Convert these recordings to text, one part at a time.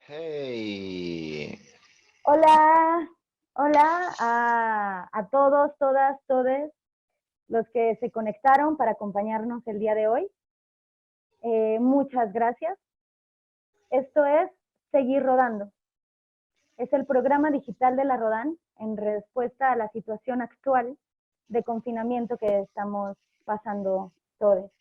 Hey, Hola, hola a todos, todas, todes los que se conectaron para acompañarnos el día de hoy. Muchas gracias. Esto es Seguir Rodando. Es el programa digital de la Rodán en respuesta a la situación actual de confinamiento que estamos pasando todos.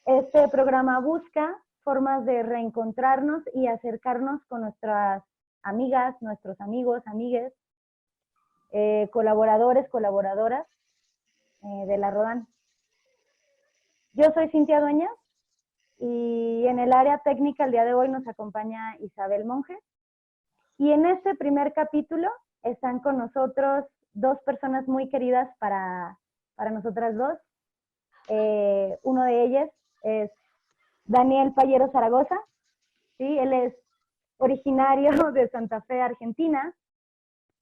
Este programa busca formas de reencontrarnos y acercarnos con nuestras amigas, nuestros amigos, amigues, colaboradores, colaboradoras de la Rodán. Yo soy Cintia Dueñas y en el área técnica el día de hoy nos acompaña Isabel Monge. Y en este primer capítulo están con nosotros dos personas muy queridas para nosotras dos. Uno de ellos es Daniel Payero Zaragoza. ¿Sí? Él es originario de Santa Fe, Argentina.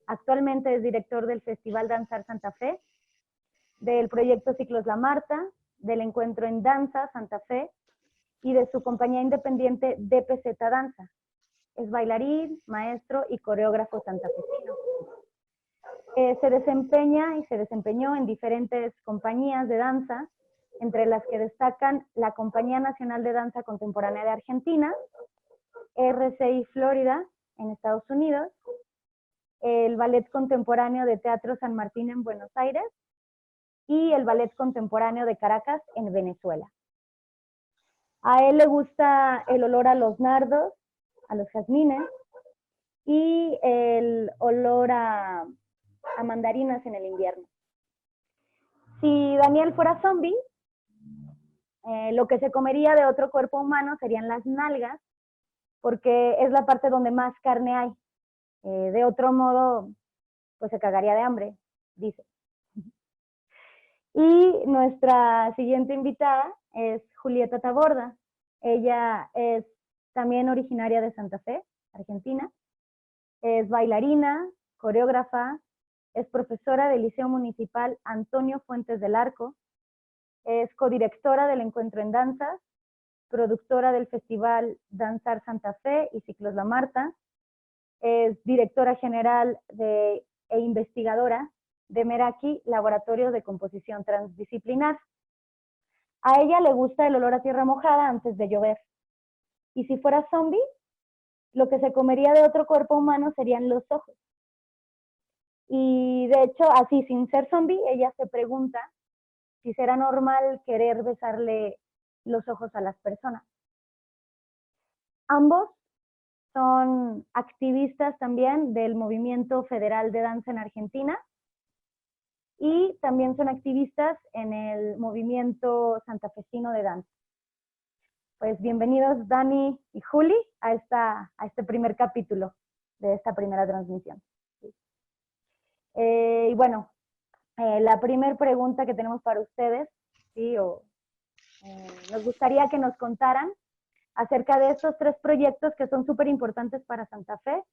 Actualmente es director del Festival Danzar Santa Fe, del proyecto Ciclos La Marta, del Encuentro en Danza Santa Fe y de su compañía independiente DPZ Danza. Es bailarín, maestro y coreógrafo santafesino. Se desempeña y se desempeñó en diferentes compañías de danza, entre las que destacan la Compañía Nacional de Danza Contemporánea de Argentina, RCI Florida en Estados Unidos, el Ballet Contemporáneo de Teatro San Martín en Buenos Aires y el Ballet Contemporáneo de Caracas en Venezuela. A él le gusta el olor a los nardos, a los jazmines y el olor a mandarinas en el invierno. Si Daniel fuera zombie, lo que se comería de otro cuerpo humano serían las nalgas, porque es la parte donde más carne hay. De otro modo, pues se cagaría de hambre, dice. Y nuestra siguiente invitada es Julieta Taborda. Ella es también originaria de Santa Fe, Argentina. Es bailarina, coreógrafa, es profesora del Liceo Municipal Antonio Fuentes del Arco, es codirectora del Encuentro en Danzas, productora del Festival Danzar Santa Fe y Ciclos La Marta, es directora general e investigadora de Meraki, Laboratorio de Composición Transdisciplinar. A ella le gusta el olor a tierra mojada antes de llover. Y si fuera zombie, lo que se comería de otro cuerpo humano serían los ojos. Y de hecho, así sin ser zombie, ella se pregunta si será normal querer besarle los ojos a las personas. Ambos son activistas también del Movimiento Federal de Danza en Argentina y también son activistas en el Movimiento Santafesino de Danza. Pues bienvenidos Dani y Juli a este primer capítulo de esta primera transmisión. Y bueno, la primera pregunta que tenemos para ustedes, ¿sí? Nos gustaría que nos contaran acerca de estos tres proyectos que son súper importantes para Santa Fe,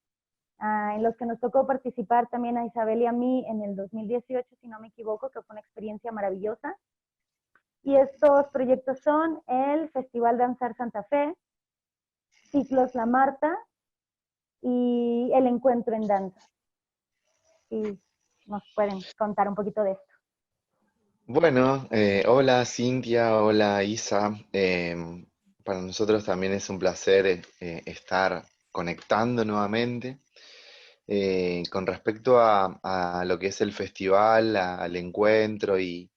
en los que nos tocó participar también a Isabel y a mí en el 2018, si no me equivoco, que fue una experiencia maravillosa. Y estos proyectos son el Festival Danzar Santa Fe, Ciclos La Marta y el Encuentro en Danza. Si nos pueden contar un poquito de esto. bueno, hola Cintia, hola Isa. Para nosotros también es un placer estar conectando nuevamente. Con respecto a lo que es el festival, al encuentro y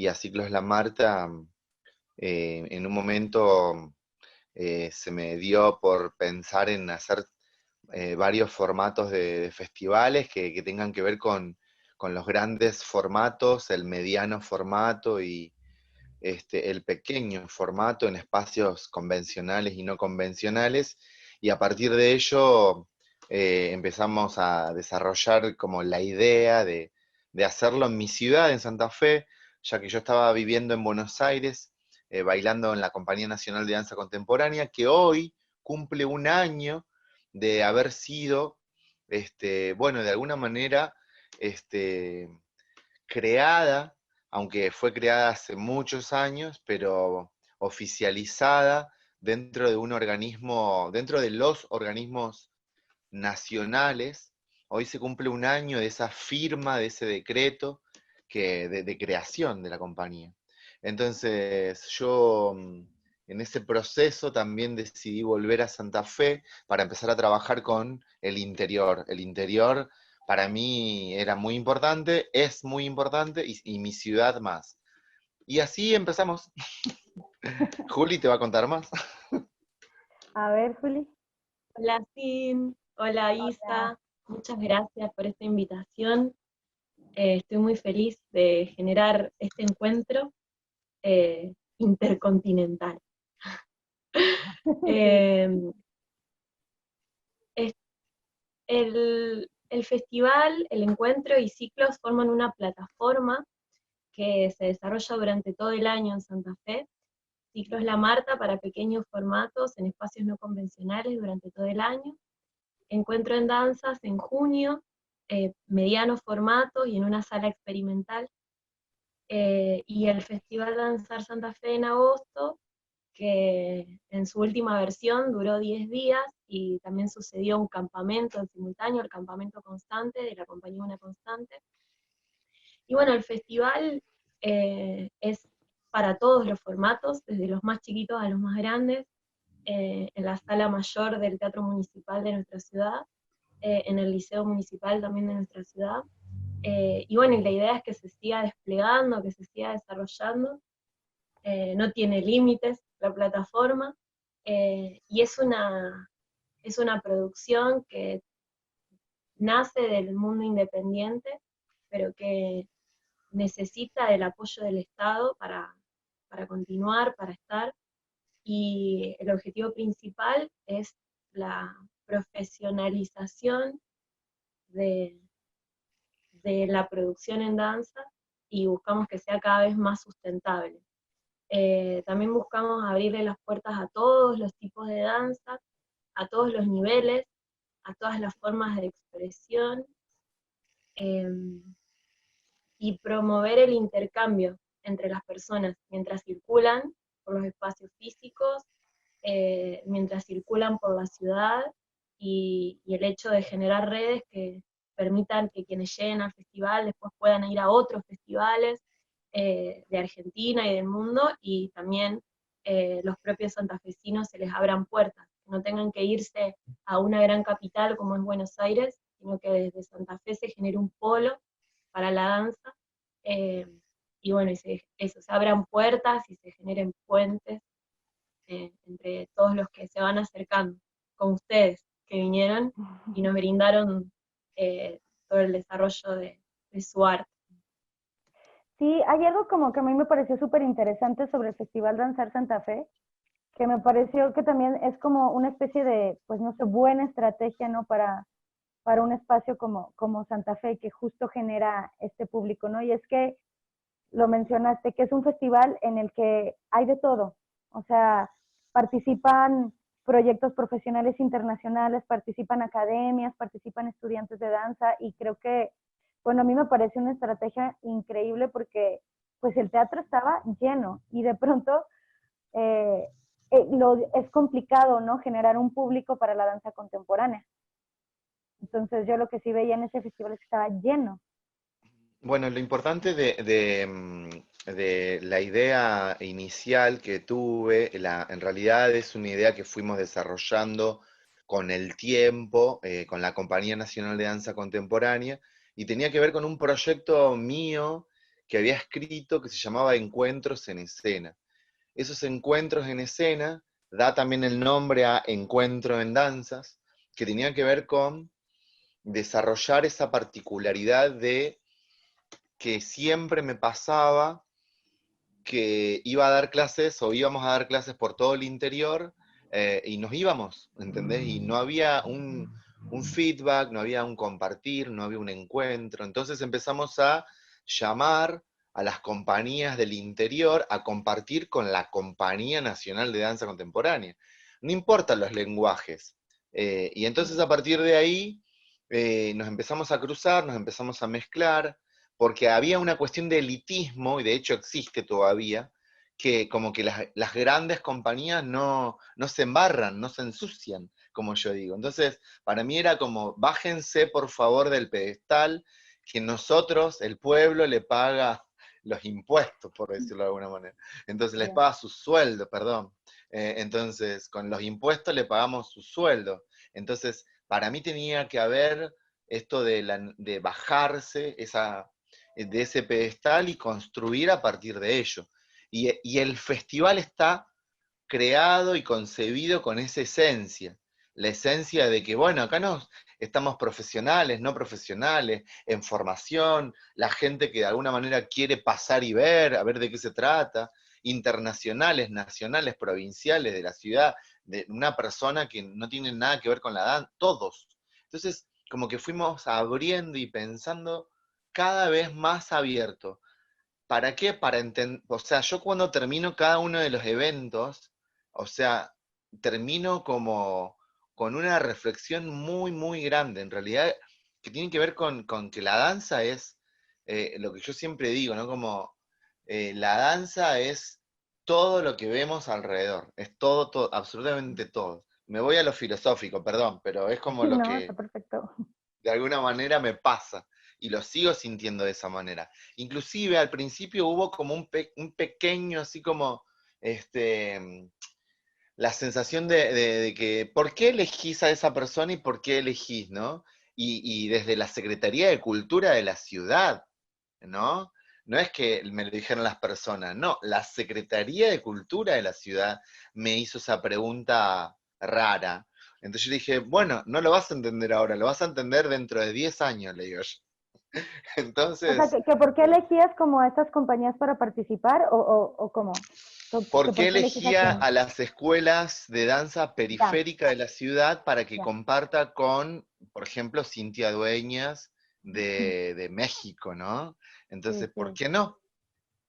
a Ciclos La Marta, en un momento se me dio por pensar en hacer varios formatos de festivales que tengan que ver con los grandes formatos, el mediano formato y el pequeño formato en espacios convencionales y no convencionales. Y a partir de ello empezamos a desarrollar como la idea de hacerlo en mi ciudad, en Santa Fe, ya que yo estaba viviendo en Buenos Aires, bailando en la Compañía Nacional de Danza Contemporánea, que hoy cumple un año de haber sido, bueno, de alguna manera, creada, aunque fue creada hace muchos años, pero oficializada dentro de un organismo, dentro de los organismos nacionales. Hoy se cumple un año de esa firma, de ese decreto de creación de la compañía. Entonces yo en ese proceso también decidí volver a Santa Fe para empezar a trabajar con el interior. El interior para mí era muy importante, es muy importante y mi ciudad más. Y así empezamos. Juli te va a contar más. A ver, Juli. Hola, Sin. Hola, Hola. Isa. Muchas gracias por esta invitación. Estoy muy feliz de generar este encuentro intercontinental. Sí. Eh, es- el festival, el encuentro y ciclos forman una plataforma que se desarrolla durante todo el año en Santa Fe. Ciclos La Marta para pequeños formatos en espacios no convencionales durante todo el año. Encuentro en danzas en junio, medianos formatos y en una sala experimental. Y el Festival Danzar Santa Fe en agosto, que en su última versión duró 10 días y también sucedió un campamento en simultáneo, el campamento constante de la compañía Una Constante. Y bueno, el festival es para todos los formatos, desde los más chiquitos a los más grandes, en la sala mayor del Teatro Municipal de nuestra ciudad, en el Liceo Municipal también de nuestra ciudad. Y bueno, y la idea es que se siga desplegando, que se siga desarrollando. No tiene límites la plataforma, y es una producción que nace del mundo independiente, pero que necesita el apoyo del Estado para continuar, para estar, y el objetivo principal es la profesionalización de, de la producción en danza y buscamos que sea cada vez más sustentable. También buscamos abrirle las puertas a todos los tipos de danza, a todos los niveles, a todas las formas de expresión, eh, y promover el intercambio entre las personas mientras circulan por los espacios físicos, mientras circulan por la ciudad, y el hecho de generar redes que permitan que quienes lleguen al festival después puedan ir a otros festivales de Argentina y del mundo, y también los propios santafesinos se les abran puertas, que no tengan que irse a una gran capital como es Buenos Aires, sino que desde Santa Fe se genere un polo para la danza, eh, y bueno, eso, se abran puertas y se generen puentes entre todos los que se van acercando, como ustedes, que vinieron y nos brindaron todo el desarrollo de su arte. Sí, hay algo como que a mí me pareció súper interesante sobre el Festival Danzar Santa Fe, que me pareció que también es como una especie de, pues no sé, buena estrategia, ¿no? Para un espacio como Santa Fe, que justo genera este público, ¿no? Y es que lo mencionaste, que es un festival en el que hay de todo. O sea, participan proyectos profesionales internacionales, participan academias, participan estudiantes de danza, y creo que, bueno, a mí me parece una estrategia increíble porque pues el teatro estaba lleno y de pronto es complicado, ¿no? Generar un público para la danza contemporánea. Entonces yo lo que sí veía en ese festival es que estaba lleno. Bueno, lo importante de la idea inicial que tuve, en realidad es una idea que fuimos desarrollando con el tiempo, con la Compañía Nacional de Danza Contemporánea, y tenía que ver con un proyecto mío que había escrito que se llamaba Encuentros en Escena. Esos encuentros en escena da también el nombre a Encuentro en Danzas, que tenía que ver con desarrollar esa particularidad de que siempre me pasaba que iba a dar clases o íbamos a dar clases por todo el interior, y nos íbamos, ¿entendés? Y no había un feedback, no había un compartir, no había un encuentro. Entonces empezamos a llamar a las compañías del interior a compartir con la Compañía Nacional de Danza Contemporánea. No importan los lenguajes. Y entonces a partir de ahí nos empezamos a cruzar, nos empezamos a mezclar, porque había una cuestión de elitismo, y de hecho existe todavía, que como que las grandes compañías no se embarran, no se ensucian, como yo digo. Entonces, para mí era como, bájense por favor del pedestal, que nosotros, el pueblo, le paga los impuestos, por decirlo de alguna manera. Entonces les Ya. paga su sueldo, perdón. Entonces, con los impuestos le pagamos su sueldo. Entonces, para mí tenía que haber esto de bajarse de ese pedestal y construir a partir de ello. Y el festival está creado y concebido con esa esencia, la esencia de que, bueno, acá estamos profesionales, no profesionales, en formación, la gente que de alguna manera quiere pasar y ver, a ver de qué se trata, internacionales, nacionales, provinciales, de la ciudad, de una persona que no tiene nada que ver con la danza, todos. Entonces, como que fuimos abriendo y pensando cada vez más abierto. ¿Para qué? Para entender, o sea, yo cuando termino cada uno de los eventos, o sea, termino como con una reflexión muy, muy grande, en realidad, que tiene que ver con que la danza es, lo que yo siempre digo, ¿no? Como la danza es todo lo que vemos alrededor, es todo, todo, absolutamente todo. Me voy a lo filosófico, perdón, pero es como Sí, lo no, está que perfecto. de alguna manera me pasa y lo sigo sintiendo de esa manera. Inclusive al principio hubo como un pequeño, así como, este, la sensación de que, ¿por qué elegís a esa persona y por qué elegís, no? Y desde la Secretaría de Cultura de la ciudad, ¿no? No es que me lo dijeron las personas, no, la Secretaría de Cultura de la ciudad me hizo esa pregunta rara. Entonces yo dije, bueno, no lo vas a entender ahora, lo vas a entender dentro de 10 años, le digo yo. O sea, Entonces, que ¿por qué elegías como a estas compañías para participar o cómo? ¿Que ¿por qué por qué elegís a elegía quién? a las escuelas de danza Ya, periférica de la ciudad para que ya. comparta con, por ejemplo, Cintia Dueñas de México, ¿no? Sí, Entonces, ¿por sí. qué no?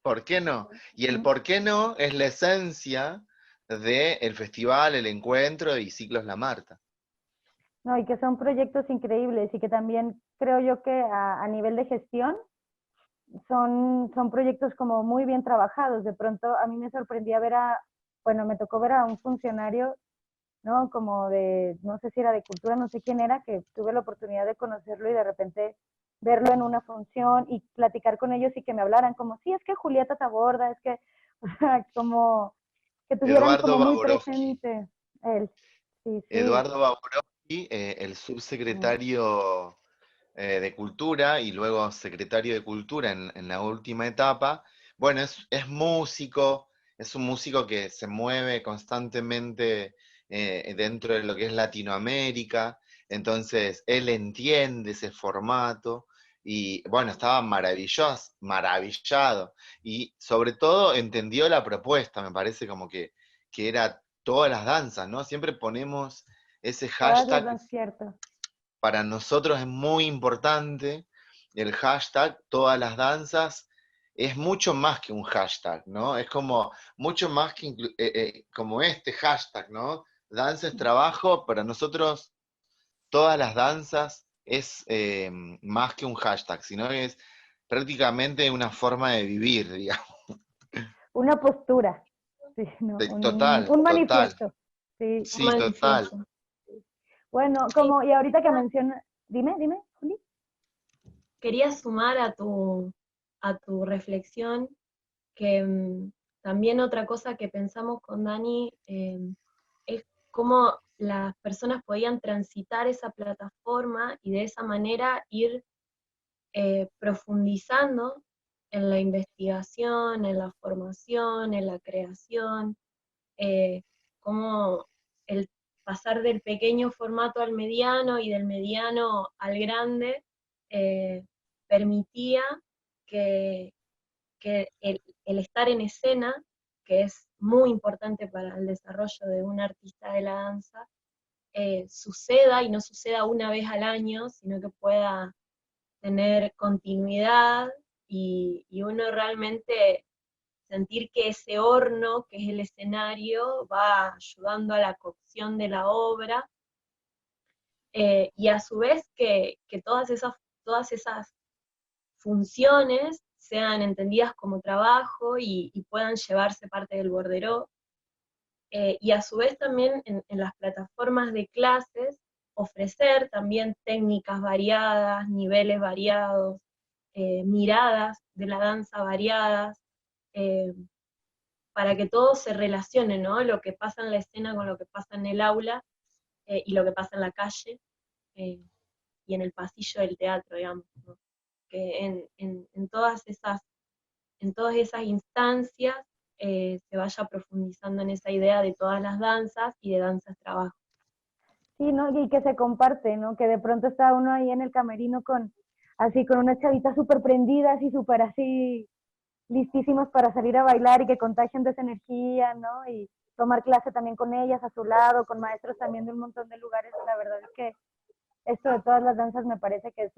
¿Por qué no? Y el Ujú. por qué no es la esencia del festival, el encuentro y Ciclos La Marta. No, y que son proyectos increíbles y que también creo yo que a nivel de gestión son proyectos como muy bien trabajados. De pronto a mí me sorprendía ver bueno, me tocó ver a un funcionario, ¿no? Como no sé si era de cultura, no sé quién era, que tuve la oportunidad de conocerlo y de repente verlo en una función y platicar con ellos y que me hablaran como, sí, es que Julieta te aborda, es que, o sea, como que tuvieran Eduardo como muy Baborowski. presente él. Sí, sí. Eduardo Baborowski, el Mm. subsecretario de Cultura y luego secretario de Cultura en la última etapa. Bueno, es músico, es un músico que se mueve constantemente dentro de lo que es Latinoamérica, entonces él entiende ese formato y bueno, estaba maravillado y sobre todo entendió la propuesta, me parece como que era todas las danzas, ¿no? Siempre ponemos ese Todas las hashtag, dan cierto. para nosotros es muy importante el hashtag todas las danzas, es mucho más que un hashtag, ¿no? Es como mucho más que como este hashtag, ¿no? Danza es trabajo, para nosotros todas las danzas es más que un hashtag, sino es prácticamente una forma de vivir, digamos. Una postura, sí, no, Total, un total. manifiesto. Sí. Un Sí, total. manifiesto. Bueno, Sí, como, y ahorita que menciona, dime, Juli. quería sumar a tu reflexión que también otra cosa que pensamos con Dani es cómo las personas podían transitar esa plataforma y de esa manera ir profundizando en la investigación, en la formación, en la creación, eh, cómo el pasar del pequeño formato al mediano y del mediano al grande permitía que, que el estar en escena, que es muy importante para el desarrollo de un artista de la danza, suceda y no suceda una vez al año, sino que pueda tener continuidad y uno realmente sentir que ese horno, que es el escenario, va ayudando a la cocción de la obra, y a su vez que todas esas funciones sean entendidas como trabajo y puedan llevarse parte del borderó. Y a su vez también en las plataformas de clases ofrecer también técnicas variadas, niveles variados, miradas de la danza variadas, eh, para que todo se relacione, ¿no? Lo que pasa en la escena con lo que pasa en el aula y lo que pasa en la calle eh, y en el pasillo del teatro, digamos, ¿no? Que en todas esas instancias se vaya profundizando en esa idea de todas las danzas y de danzas trabajo. Sí, ¿no? Y que se comparte, ¿no? Que de pronto está uno ahí en el camerino así, con unas chavitas súper prendidas y súper así, listísimas para salir a bailar y que contagien de esa energía, ¿no? Y tomar clase también con ellas a su lado, con maestros también de un montón de lugares. La verdad es que esto de todas las danzas me parece que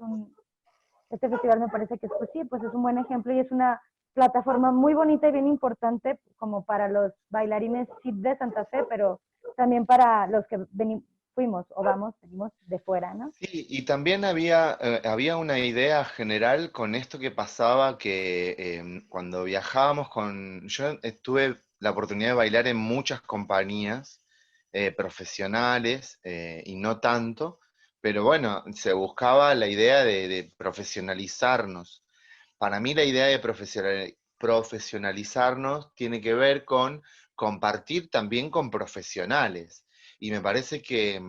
este festival me parece que pues sí, pues es un buen ejemplo y es una plataforma muy bonita y bien importante como para los bailarines sí de Santa Fe, pero también para los que fuimos o venimos de fuera, ¿no? Sí, y también había una idea general con esto que pasaba que cuando viajábamos yo tuve la oportunidad de bailar en muchas compañías profesionales y no tanto, pero bueno, se buscaba la idea de profesionalizarnos. Para mí la idea de profesionalizarnos tiene que ver con compartir también con profesionales. Y me parece que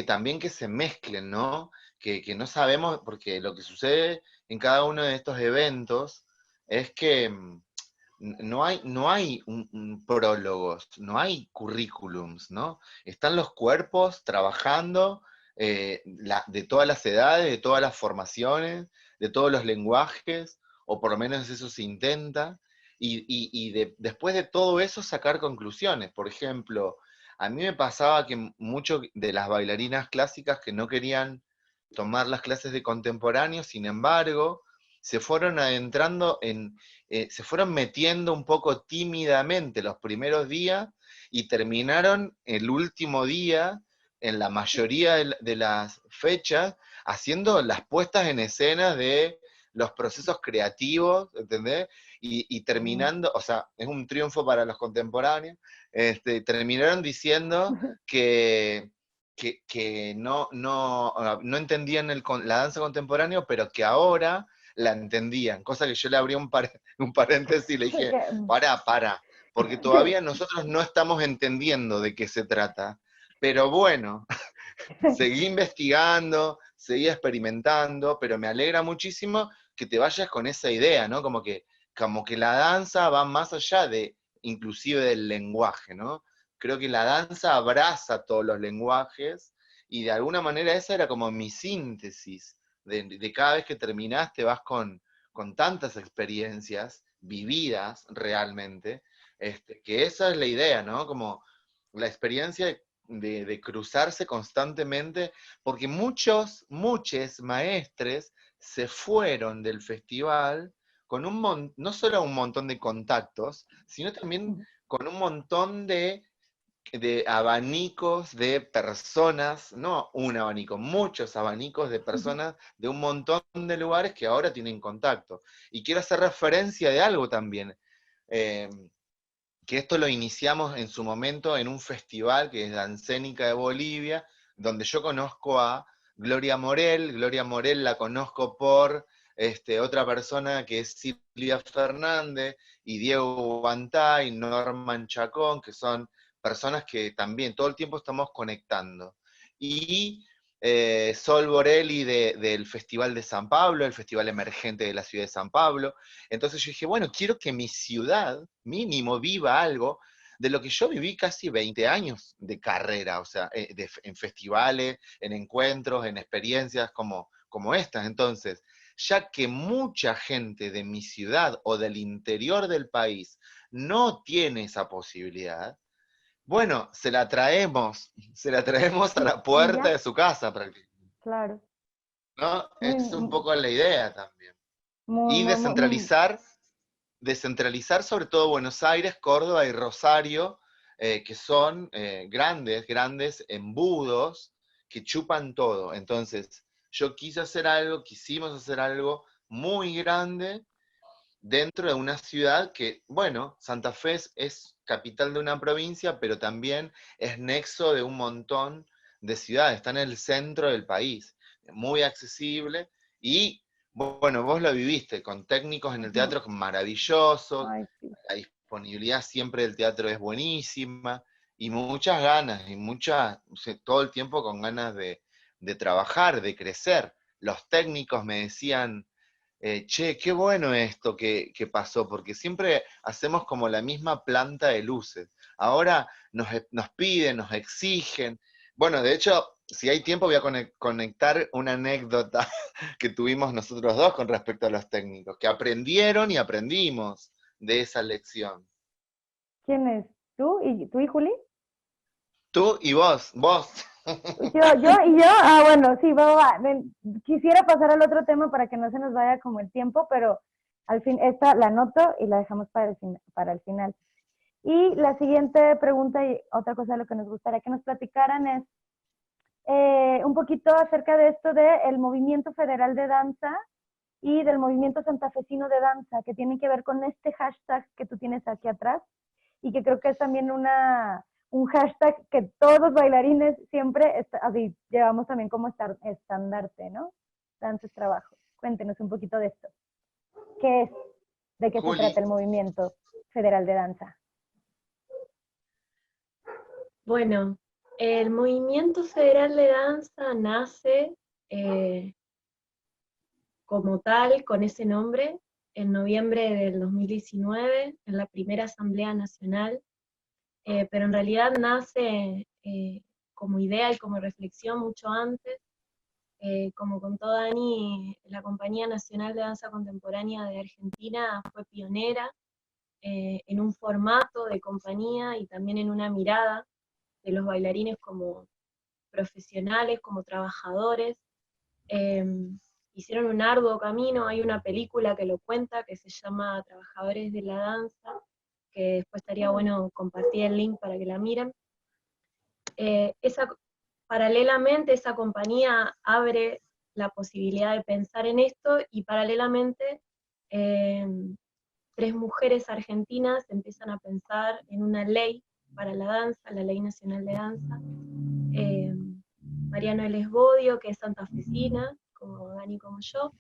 también que se mezclen, ¿no? Que no sabemos, porque lo que sucede en cada uno de estos eventos es que no hay un prólogos, no hay currículums, ¿no? Están los cuerpos trabajando de todas las edades, de todas las formaciones, de todos los lenguajes, o por lo menos eso se intenta, y después de todo eso sacar conclusiones. Por ejemplo, a mí me pasaba que muchas de las bailarinas clásicas que no querían tomar las clases de contemporáneo, sin embargo, se fueron adentrando se fueron metiendo un poco tímidamente los primeros días y terminaron el último día, en la mayoría de las fechas, haciendo las puestas en escena de los procesos creativos, ¿entendés? Y terminando, o sea, es un triunfo para los contemporáneos, terminaron diciendo que, que no entendían la danza contemporánea, pero que ahora la entendían, cosa que yo le abrí un paréntesis y le dije, para, porque todavía nosotros no estamos entendiendo de qué se trata, pero bueno, seguí investigando, seguí experimentando, pero me alegra muchísimo que te vayas con esa idea, ¿no? Como que la danza va más allá de, inclusive del lenguaje, ¿no? Creo que la danza abraza todos los lenguajes y de alguna manera esa era como mi síntesis de cada vez que terminaste vas con tantas experiencias vividas realmente, que esa es la idea, ¿no? Como la experiencia de cruzarse constantemente, porque muchos maestres se fueron del festival con no solo un montón de contactos, sino también con un montón de abanicos de personas, no un abanico, muchos abanicos de personas de un montón de lugares que ahora tienen contacto. Y quiero hacer referencia de algo también, eh, que esto lo iniciamos en su momento en un festival que es Dancénica de Bolivia, donde yo conozco a Gloria Morel. Gloria Morel la conozco por otra persona que es Silvia Fernández, y Diego Guantá y Norman Chacón, que son personas que también todo el tiempo estamos conectando. Y Sol Borelli del Festival de San Pablo, el Festival Emergente de la ciudad de San Pablo. Entonces yo dije, bueno, quiero que mi ciudad mínimo viva algo de lo que yo viví casi 20 años de carrera, o sea, en festivales, en encuentros, en experiencias como estas. Entonces, ya que mucha gente de mi ciudad o del interior del país no tiene esa posibilidad, bueno, se la traemos a la Y puerta ya, de su casa prácticamente, claro. ¿no? Muy, Es un poco la idea también. muy, Y muy, descentralizar sobre todo Buenos Aires, Córdoba y Rosario, que son grandes embudos que chupan todo. Entonces, quisimos hacer algo muy grande dentro de una ciudad que, bueno, Santa Fe es capital de una provincia, pero también es nexo de un montón de ciudades, está en el centro del país, muy accesible y, bueno, vos lo viviste, con técnicos en el Ujú. teatro maravillosos, Ay, sí. la disponibilidad siempre del teatro es buenísima, y muchas ganas, y todo el tiempo con ganas de trabajar, de crecer. Los técnicos me decían, che, qué bueno esto que pasó, porque siempre hacemos como la misma planta de luces. Ahora nos piden, nos exigen. Bueno, de hecho, si hay tiempo voy a conectar una anécdota que tuvimos nosotros dos con respecto a los técnicos, que aprendieron y aprendimos de esa lección. ¿Quién es? ¿Tú y Juli? Tú y vos. Bueno, sí, ven, quisiera pasar al otro tema para que no se nos vaya como el tiempo, pero al fin, esta la anoto y la dejamos para el final. Y la siguiente pregunta y otra cosa de lo que nos gustaría que nos platicaran es un poquito acerca de esto del Movimiento Federal de Danza y del Movimiento Santafesino de Danza, que tienen que ver con este hashtag que tú tienes aquí atrás, y que creo que es también un hashtag que todos los bailarines siempre, así, llevamos también como estandarte, ¿no? Danza es trabajo. Cuéntenos un poquito de esto. ¿Qué es? ¿De qué se Juli, trata el Movimiento Federal de Danza? Bueno, el Movimiento Federal de Danza nace eh, como tal, con ese nombre, en noviembre del 2019, en la primera Asamblea Nacional, pero en realidad nace como idea y como reflexión mucho antes. Como contó Dani, la Compañía Nacional de Danza Contemporánea de Argentina fue pionera en un formato de compañía y también en una mirada de los bailarines como profesionales, como trabajadores. Eh, Hicieron un arduo camino, hay una película que lo cuenta que se llama Trabajadores de la Danza, que después estaría bueno compartir el link para que la miren. Paralelamente esa compañía abre la posibilidad de pensar en esto y paralelamente eh, tres mujeres argentinas empiezan a pensar en una ley para la danza, la Ley Nacional de Danza. Eh, Mariano Elesbodio, que es santafesina, como Dani como yo,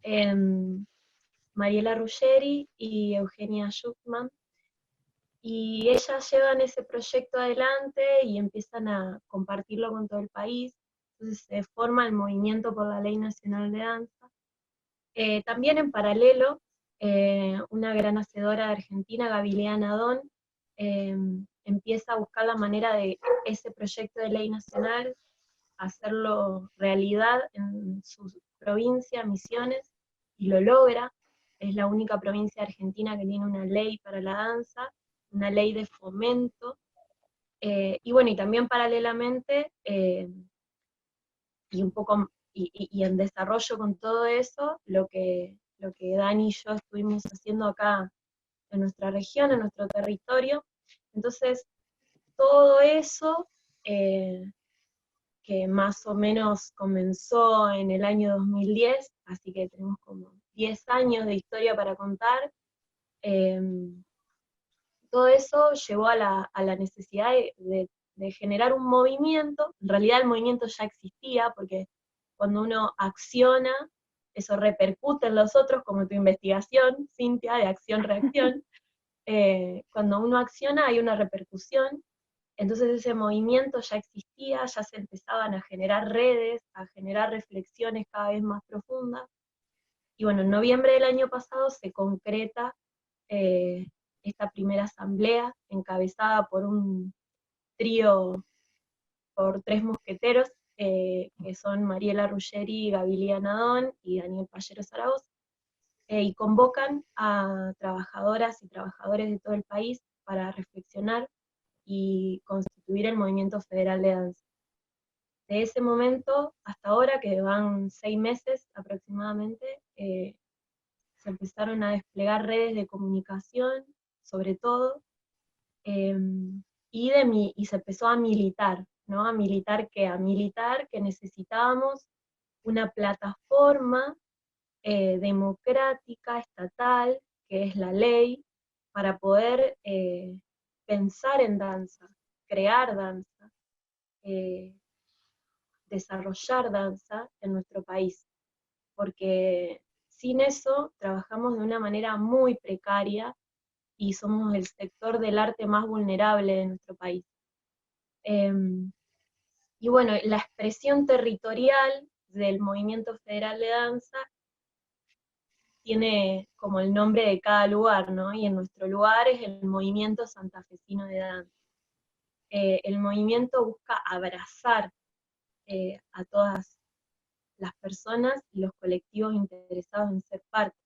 eh, Mariela Ruggeri y Eugenia Schuckman, y ellas llevan ese proyecto adelante y empiezan a compartirlo con todo el país. Entonces se forma el movimiento por la Ley Nacional de Danza. También en paralelo, una gran hacedora de Argentina, Gavilea Nadón, eh, empieza a buscar la manera de ese proyecto de ley nacional, hacerlo realidad en su provincia, Misiones, y lo logra. Es la única provincia argentina que tiene una ley para la danza, una ley de fomento, y bueno, y también paralelamente, y un poco, y en desarrollo con todo eso, lo que Dani y yo estuvimos haciendo acá en nuestra región, en nuestro territorio. Entonces, todo eso, que más o menos comenzó en el año 2010, así que tenemos como 10 años de historia para contar. eh, Todo eso llevó a la necesidad de generar un movimiento. En realidad el movimiento ya existía, porque cuando uno acciona, eso repercute en los otros, como tu investigación, Cintia, de acción-reacción. Cuando uno acciona hay una repercusión, entonces ese movimiento ya existía, ya se empezaban a generar redes, a generar reflexiones cada vez más profundas. Y bueno, en noviembre del año pasado se concreta eh, esta primera asamblea, encabezada por un trío, por tres mosqueteros, que son Mariela Ruggeri, Gavilea Nadón y Daniel Pallero Zaragoza, y convocan a trabajadoras y trabajadores de todo el país para reflexionar y constituir el Movimiento Federal de Danza. De ese momento hasta ahora, que van 6 meses aproximadamente, se empezaron a desplegar redes de comunicación, sobre todo, eh, y se empezó a militar, ¿no? A militar que necesitábamos una plataforma democrática, estatal, que es la ley, para poder pensar en danza, crear danza, eh, desarrollar danza en nuestro país, porque sin eso trabajamos de una manera muy precaria y somos el sector del arte más vulnerable de nuestro país. Y bueno, la expresión territorial del Movimiento Federal de Danza tiene como el nombre de cada lugar, ¿no? Y en nuestro lugar es el Movimiento Santafesino de Danza. El movimiento busca abrazar a todas las personas y los colectivos interesados en ser parte.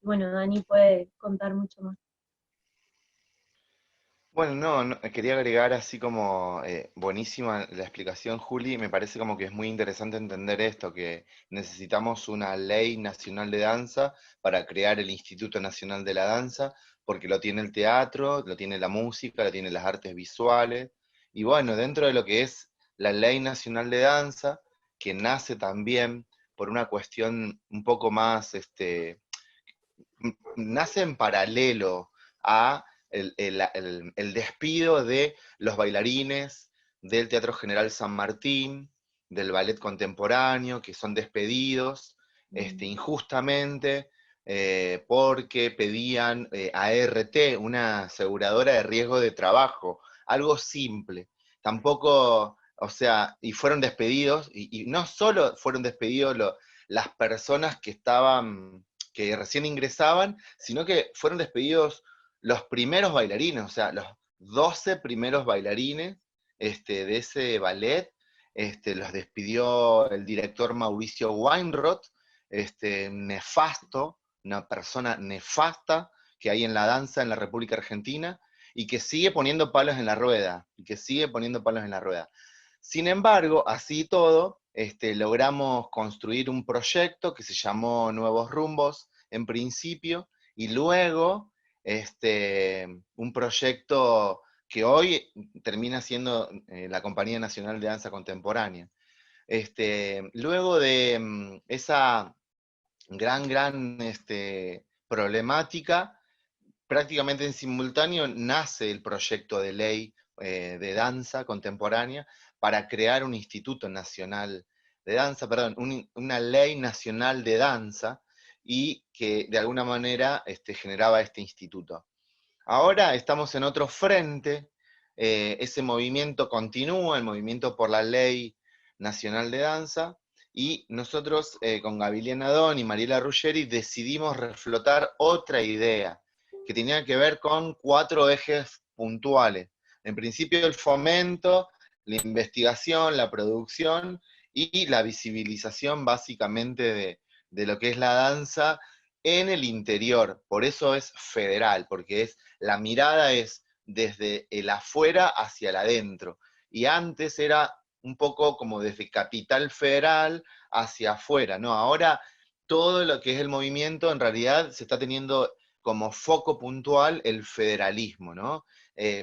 Bueno, Dani puede contar mucho más. Bueno, quería agregar así como buenísima la explicación, Juli. Me parece como que es muy interesante entender esto, que necesitamos una ley nacional de danza para crear el Instituto Nacional de la Danza, porque lo tiene el teatro, lo tiene la música, lo tiene las artes visuales. Y bueno, dentro de lo que es la ley nacional de danza, que nace también por una cuestión un poco más, nace en paralelo a el despido de los bailarines del Teatro General San Martín, del ballet contemporáneo, que son despedidos injustamente porque pedían ART, una aseguradora de riesgo de trabajo, algo simple. Tampoco, o sea, y fueron despedidos, y no solo fueron despedidos las personas que recién ingresaban, sino que fueron despedidos los primeros bailarines, o sea, los 12 primeros bailarines de ese ballet, los despidió el director Mauricio Weinroth, nefasto, una persona nefasta que hay en la danza en la República Argentina, y que sigue poniendo palos en la rueda, Sin embargo, así todo, logramos construir un proyecto que se llamó Nuevos Rumbos en principio, y luego un proyecto que hoy termina siendo la Compañía Nacional de Danza Contemporánea. Luego de esa gran problemática, prácticamente en simultáneo nace el proyecto de ley de danza contemporánea para crear un Instituto Nacional de Danza, perdón, una ley nacional de danza, y que de alguna manera generaba este instituto. Ahora estamos en otro frente, ese movimiento continúa, el movimiento por la ley nacional de danza, y nosotros con Gaviliana Don y Mariela Ruggeri decidimos reflotar otra idea que tenía que ver con 4 ejes puntuales. En principio el fomento, la investigación, la producción y la visibilización básicamente de lo que es la danza en el interior. Por eso es federal, porque la mirada es desde el afuera hacia el adentro. Y antes era un poco como desde Capital Federal hacia afuera, ¿no? Ahora todo lo que es el movimiento en realidad se está teniendo como foco puntual el federalismo, ¿no?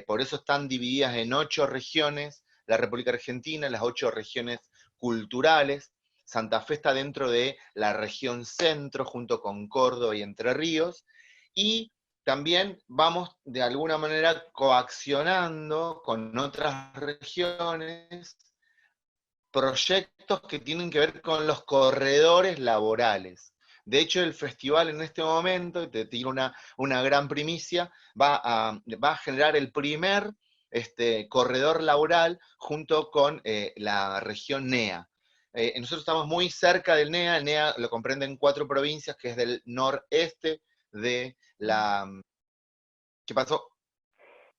Por eso están divididas en 8 regiones la República Argentina, las 8 regiones culturales. Santa Fe está dentro de la región centro, junto con Córdoba y Entre Ríos, y también vamos de alguna manera coaccionando con otras regiones proyectos que tienen que ver con los corredores laborales. De hecho, el festival en este momento, y te digo una gran primicia, va a generar el primer corredor laboral junto con la región NEA. Nosotros estamos muy cerca del NEA, el NEA lo comprende en 4 provincias, que es del noreste de la... ¿Qué pasó?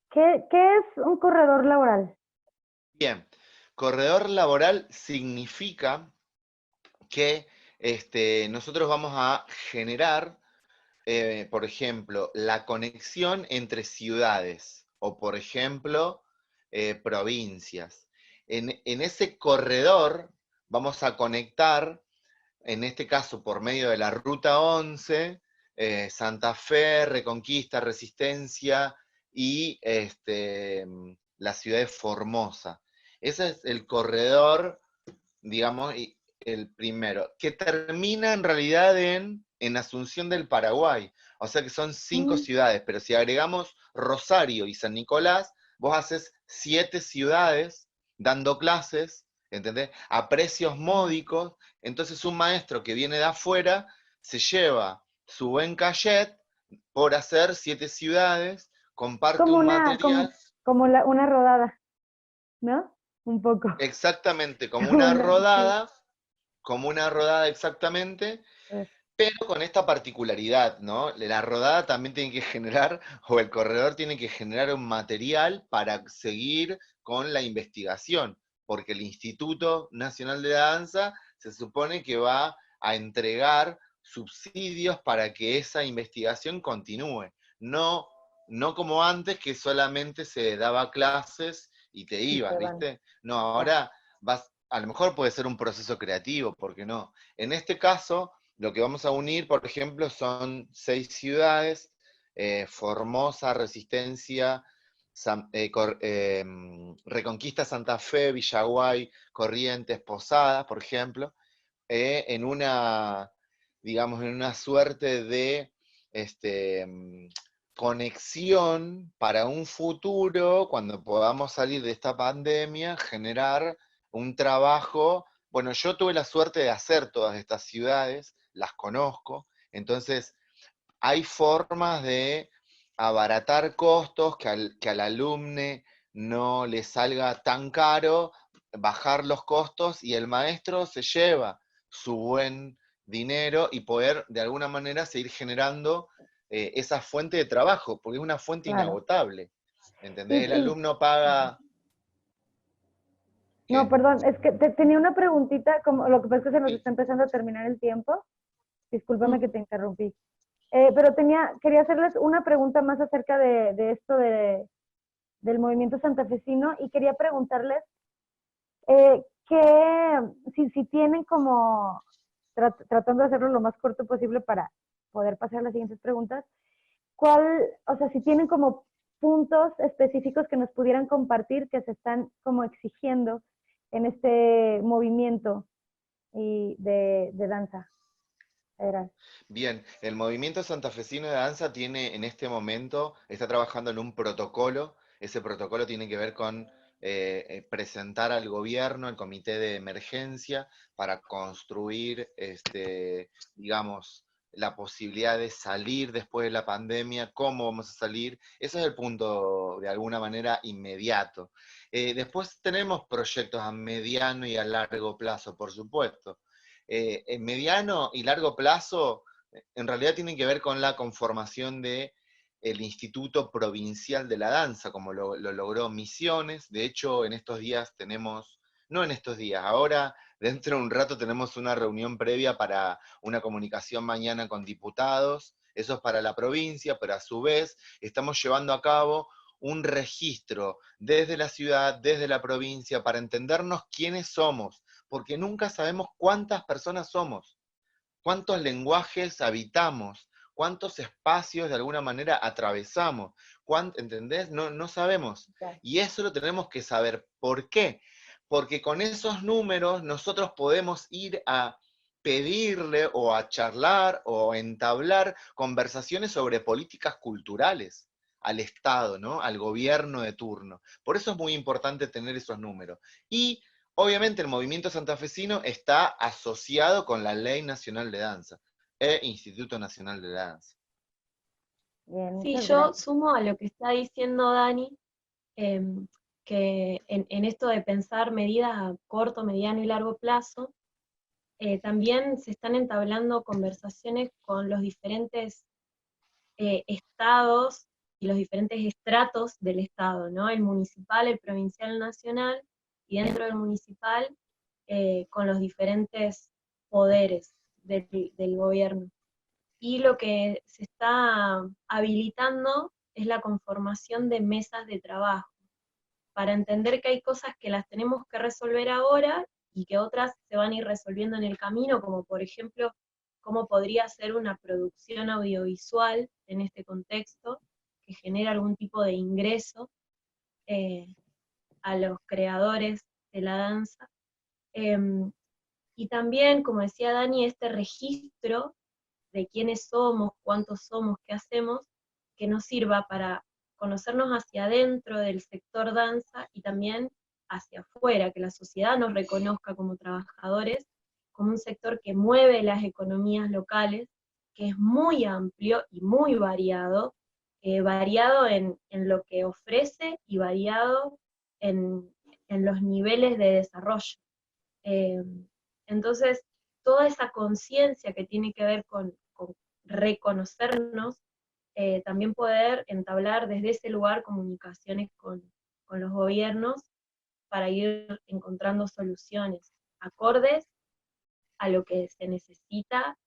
¿Qué es un corredor laboral? Bien, corredor laboral significa que nosotros vamos a generar, por ejemplo, la conexión entre ciudades o, por ejemplo, provincias. En ese corredor vamos a conectar, en este caso por medio de la Ruta 11, Santa Fe, Reconquista, Resistencia y la ciudad de Formosa. Ese es el corredor, digamos, el primero, que termina en realidad en en Asunción del Paraguay. O sea que son 5 Mm, ciudades, pero si agregamos Rosario y San Nicolás, vos haces 7 ciudades dando clases, ¿entendés? A precios módicos. Entonces un maestro que viene de afuera se lleva su buen cachet por hacer 7 ciudades, comparte como un una, material, una rodada, ¿no? Un poco. exactamente Como una, sí. como una rodada exactamente, eh, pero con esta particularidad, ¿no? La rodada también tiene que generar, o el corredor tiene que generar un material para seguir con la investigación, porque el Instituto Nacional de Danza se supone que va a entregar subsidios para que esa investigación continúe. No, no como antes, que solamente se daba clases y te Y ibas, se van, ¿viste? No, ya. ahora vas, a lo mejor puede ser un proceso creativo, ¿por qué no? En este caso, lo que vamos a unir, por ejemplo, son 6 ciudades: Formosa, Resistencia, Reconquista, Santa Fe, Villaguay, Corrientes, Posadas, por ejemplo, en una, digamos, en una suerte de este, conexión para un futuro, cuando podamos salir de esta pandemia, generar un trabajo. Bueno, yo tuve la suerte de hacer todas estas ciudades, las conozco, entonces hay formas de abaratar costos, que al alumne no le salga tan caro, bajar los costos y el maestro se lleva su buen dinero y poder de alguna manera seguir generando esa fuente de trabajo, porque es una fuente Claro. inagotable. Y, ¿Entendés? El y, alumno paga. no, ¿Qué? perdón, es que tenía una preguntita, como lo que pasa es que se nos Sí. está empezando a terminar el tiempo. Discúlpame Mm. que te interrumpí. Pero quería hacerles una pregunta más acerca de esto del movimiento santafesino y quería preguntarles si tienen como, tratando de hacerlo lo más corto posible para poder pasar a las siguientes preguntas, o sea, si tienen como puntos específicos que nos pudieran compartir que se están como exigiendo en este movimiento de danza federal. Bien, el movimiento santafesino de danza tiene en este momento, está trabajando en un protocolo. Ese protocolo tiene que ver con presentar al gobierno, el comité de emergencia, para construir, digamos, la posibilidad de salir después de la pandemia, cómo vamos a salir. Ese es el punto, de alguna manera, inmediato. Después tenemos proyectos a mediano y a largo plazo, por supuesto. En mediano y largo plazo, en realidad tienen que ver con la conformación de el Instituto Provincial de la Danza, como lo logró Misiones. De hecho, en estos días tenemos, no en estos días, ahora dentro de un rato tenemos una reunión previa para una comunicación mañana con diputados. Eso es para la provincia, pero a su vez estamos llevando a cabo un registro desde la ciudad, desde la provincia, para entendernos quiénes somos, porque nunca sabemos cuántas personas somos, cuántos lenguajes habitamos, cuántos espacios de alguna manera atravesamos, ¿entendés? No, no sabemos. Ya. Y eso lo tenemos que saber. ¿Por qué? Porque con esos números nosotros podemos ir a pedirle o a charlar o a entablar conversaciones sobre políticas culturales al Estado, ¿no? Al gobierno de turno. Por eso es muy importante tener esos números. Y obviamente el movimiento santafesino está asociado con la Ley Nacional de Danza e Instituto Nacional de Danza. Bien, Sí, muchas yo gracias. sumo a lo que está diciendo Dani, que en esto de pensar medidas a corto, mediano y largo plazo, también se están entablando conversaciones con los diferentes estados y los diferentes estratos del estado, ¿no? El municipal, el provincial, el nacional, y dentro del municipal, con los diferentes poderes del gobierno. Y lo que se está habilitando es la conformación de mesas de trabajo, para entender que hay cosas que las tenemos que resolver ahora y que otras se van a ir resolviendo en el camino, como por ejemplo, cómo podría ser una producción audiovisual en este contexto, que genera algún tipo de ingreso eh, a los creadores de la danza. Eh, y también, como decía Dani, este registro de quiénes somos, cuántos somos, qué hacemos, que nos sirva para conocernos hacia adentro del sector danza y también hacia afuera, que la sociedad nos reconozca como trabajadores, como un sector que mueve las economías locales, que es muy amplio y muy variado, variado en lo que ofrece y variado en los niveles de desarrollo. Eh, entonces, toda esa conciencia que tiene que ver con reconocernos, también poder entablar desde ese lugar comunicaciones con los gobiernos para ir encontrando soluciones acordes a lo que se necesita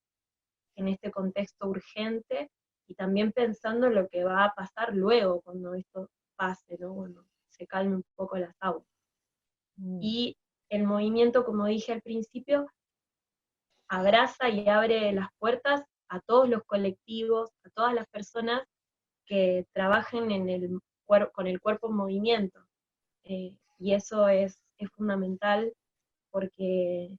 en este contexto urgente y también pensando en lo que va a pasar luego cuando esto pase, ¿no? Bueno, se calme un poco las aguas. Y el movimiento, como dije al principio, abraza y abre las puertas a todos los colectivos, a todas las personas que trabajen con el cuerpo en movimiento. Y eso es fundamental porque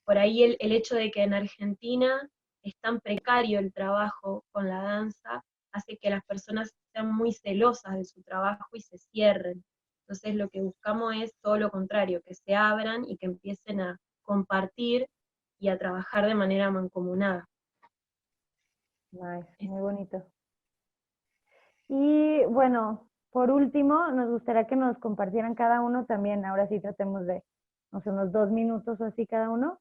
por ahí el hecho de que en Argentina es tan precario el trabajo con la danza hace que las personas sean muy celosas de su trabajo y se cierren. Entonces lo que buscamos es todo lo contrario, que se abran y que empiecen a compartir y a trabajar de manera mancomunada. Nice, muy bonito. Y bueno, por último, nos gustaría que nos compartieran cada uno también, ahora sí tratemos de, no sé, unos 2 minutos o así cada uno,